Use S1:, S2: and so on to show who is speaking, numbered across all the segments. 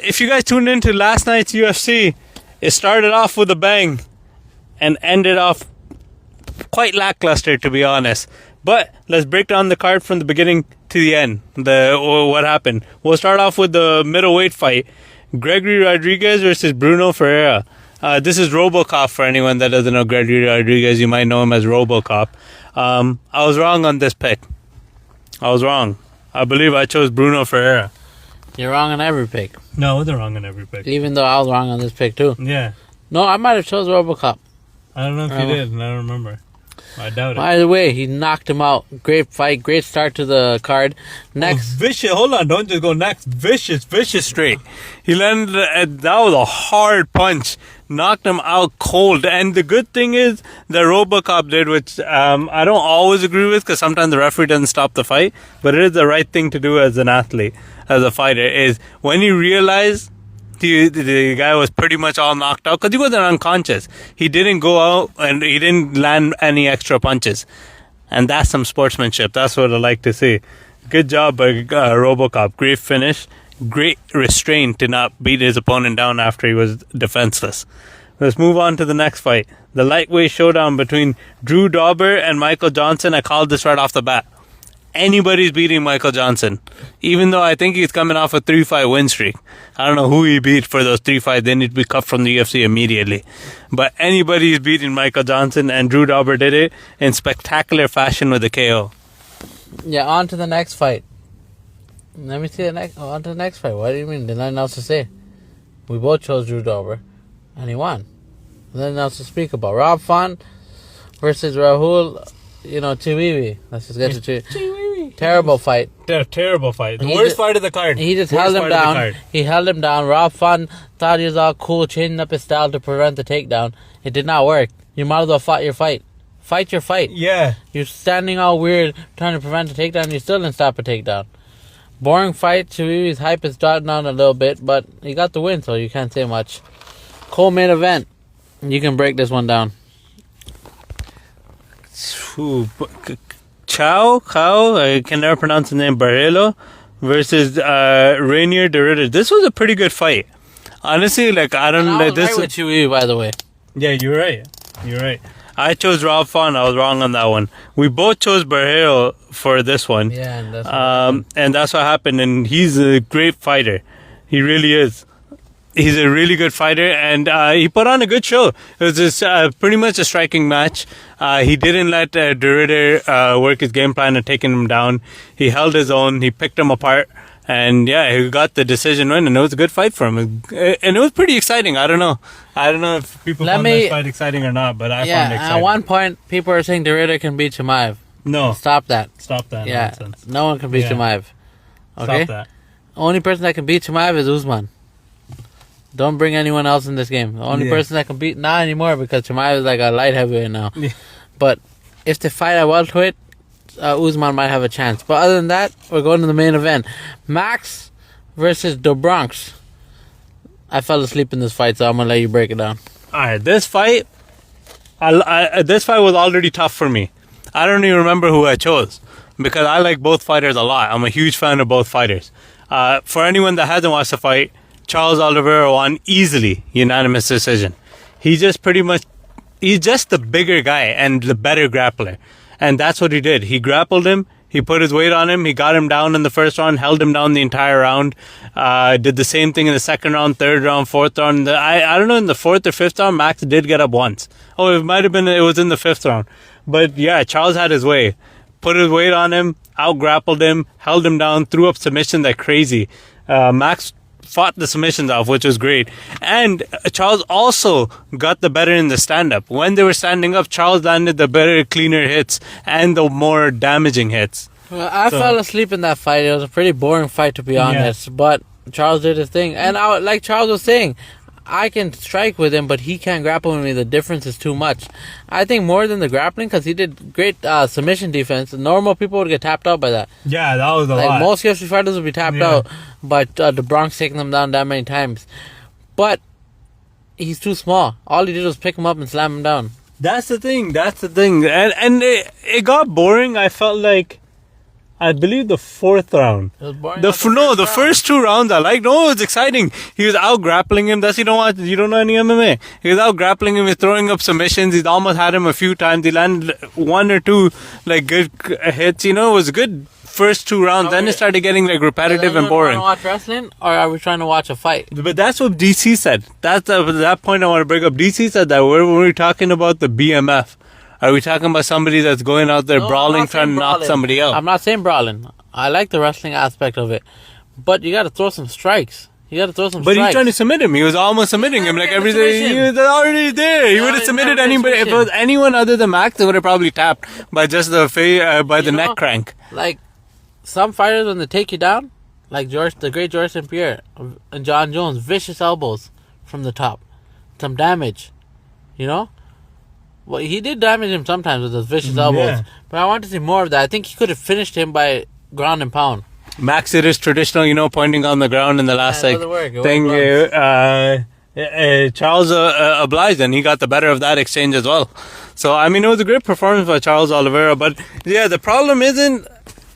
S1: if you guys tuned into last night's UFC, it started off with a bang and ended off quite lackluster, to be honest. But let's break down the card from the beginning to the end. What happened. We'll start off with the middleweight fight. Gregory Rodriguez versus Bruno Ferreira. This is RoboCop for anyone that doesn't know Gregory Rodriguez. You might know him as RoboCop. I was wrong on this pick. I was wrong. I believe I chose Bruno Ferreira.
S2: You're wrong on every pick.
S1: No, I wasn't wrong on every pick.
S2: Even though I was wrong on this pick too.
S1: Yeah.
S2: No, I might have chose RoboCop.
S1: I don't know if you did, and I don't remember. I doubt it.
S2: By the way, he knocked him out. Great fight. Great start to the card. Next.
S1: Oh, vicious. Hold on. Don't just go next. Vicious straight. He landed. That was a hard punch. Knocked him out cold. And the good thing is that RoboCop did, which I don't always agree with, because sometimes the referee doesn't stop the fight, but it is the right thing to do as an athlete, as a fighter, is when you realize the guy was pretty much all knocked out, because he wasn't unconscious. He didn't go out and he didn't land any extra punches. And that's some sportsmanship. That's what I like to see. Good job by RoboCop. Great finish. Great restraint to not beat his opponent down after he was defenseless. Let's move on to the next fight. The lightweight showdown between Drew Dober and Michael Johnson. I called this right off the bat. Anybody's beating Michael Johnson. Even though I think he's coming off a 3-5 win streak. I don't know who he beat for those 3 fights. They need to be cut from the UFC immediately. But anybody's beating Michael Johnson, and Drew Dober did it in spectacular fashion with a KO.
S2: Yeah, on to the next fight. Let me see the next. On to the next fight. What do you mean? There's nothing else to say. We both chose Drew Dober, and he won. There's nothing else to speak about. Rob Font versus Rahul, Chiwiwi. Let's just get to Chiwiwi. Terrible fight.
S1: Terrible fight. The worst fight of the card.
S2: He just held him down. He held him down. Rob Font thought he was all cool, changing up his style to prevent the takedown. It did not work. You might as well fight your fight. Fight your fight.
S1: Yeah.
S2: You're standing all weird, trying to prevent a takedown. You still didn't stop a takedown. Boring fight. Chiwiwi's hype is dropping down a little bit, but he got the win, so you can't say much. Co-main event. You can break this one down.
S1: I can never pronounce the name, Barrelo versus Rainier Derrida. This was a pretty good fight. Honestly, I don't know.
S2: This right with Chiwiwi, by the way.
S1: Yeah, you're right. I chose Rob Font. I was wrong on that one. We both chose Barrero for this one.
S2: Yeah,
S1: and that's what happened. And he's a great fighter. He really is. He's a really good fighter, and he put on a good show. It was just pretty much a striking match. He didn't let Derrida work his game plan of taking him down. He held his own. He picked him apart. And yeah, he got the decision win, and it was a good fight for him. And it was pretty exciting. I don't know if people found this fight exciting or not, but I found it exciting.
S2: At one point, people are saying Derrida can beat Chimaev.
S1: No.
S2: Stop that.
S1: Yeah, nonsense.
S2: No one can beat Chimaev. Okay?
S1: Stop that.
S2: Only person that can beat Chimaev is Usman. Don't bring anyone else in this game. The only person that can beat, not anymore, because Chimaev is like a light heavyweight now. Yeah. But if they fight at welterweight, Usman might have a chance. But other than that, we're going to the main event. Max versus the Bronx. I fell asleep in this fight, so I'm going to let you break it down.
S1: Alright, this fight was already tough for me. I don't even remember who I chose, because I like both fighters a lot. I'm a huge fan of both fighters. For anyone that hasn't watched the fight, Charles Oliveira won easily, unanimous decision. He's just the bigger guy and the better grappler. And that's what he did. He grappled him. He put his weight on him. He got him down in the first round, held him down the entire round. Did the same thing in the second round, third round, fourth round. I don't know, in the fourth or fifth round, Max did get up once. Oh, it might have been, it was in the fifth round. But yeah, Charles had his way. Put his weight on him, out-grappled him, held him down, threw up submissions like crazy. Max fought the submissions off, which was great. And Charles also got the better in the stand-up. When they were standing up, Charles landed the better, cleaner hits and the more damaging hits.
S2: Well, I fell asleep in that fight. It was a pretty boring fight, to be honest. But Charles did his thing. And like Charles was saying, I can strike with him, but he can't grapple with me. The difference is too much. I think more than the grappling, because he did great submission defense. Normal people would get tapped out by that.
S1: Yeah, that was a lot.
S2: Most UFC fighters would be tapped out, but the Bronx taking them down that many times. But he's too small. All he did was pick him up and slam him down.
S1: That's the thing. And it got boring. I felt like I believe the 4th round.
S2: It was boring.
S1: The first 2 rounds I liked. No, it was exciting. He was out grappling him. You don't know any MMA. He was out grappling him. He's throwing up submissions. He's almost had him a few times. He landed 1 or 2 like good hits. You know, it was good first 2 rounds. Then it started getting like repetitive and boring.
S2: Are we trying to watch wrestling or are we trying to watch a fight?
S1: But that's what DC said. That's that point I want to bring up. DC said that when we're talking about the BMF. Are we talking about somebody that's going out there brawling, trying to knock somebody out?
S2: I'm not saying brawling. I like the wrestling aspect of it. But you got to throw some strikes. But he's trying
S1: to submit him. He was almost submitting him. Like everything, he was already there. He would have submitted anybody. If it was anyone other than Max, they would have probably tapped by just the neck crank.
S2: Like, some fighters, when they take you down, like the great George St. Pierre and John Jones, vicious elbows from the top. Some damage. You know? Well, he did damage him sometimes with those vicious elbows. But I want to see more of that. I think he could have finished him by ground and pound.
S1: Max did his traditional, pointing on the ground in the last thing. Charles obliged, and he got the better of that exchange as well. So, I mean, it was a great performance by Charles Oliveira. But, yeah, the problem isn't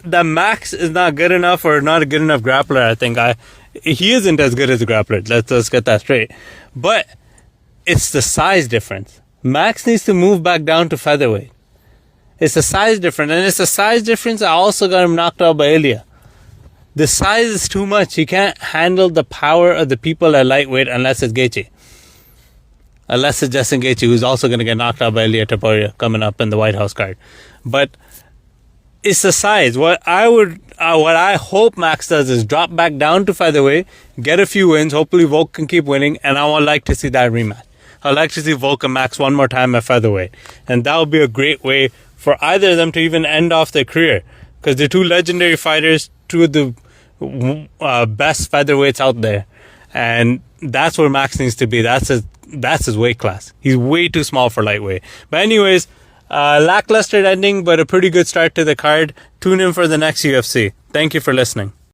S1: that Max is not good enough or not a good enough grappler, I think. He isn't as good as a grappler. Let's get that straight. But it's the size difference. Max needs to move back down to featherweight. It's a size difference. And it's a size difference I also got him knocked out by Ilya. The size is too much. He can't handle the power of the people at lightweight unless it's Gaethje. Unless it's Justin Gaethje, who's also going to get knocked out by Ilya Topuria coming up in the White House card. But it's the size. What I hope Max does is drop back down to featherweight, get a few wins. Hopefully Volk can keep winning, and I would like to see that rematch. I'd like to see Volk and Max one more time at featherweight. And that would be a great way for either of them to even end off their career. Because they're 2 legendary fighters, 2 of the best featherweights out there. And that's where Max needs to be. That's his weight class. He's way too small for lightweight. But anyways, lackluster ending, but a pretty good start to the card. Tune in for the next UFC. Thank you for listening.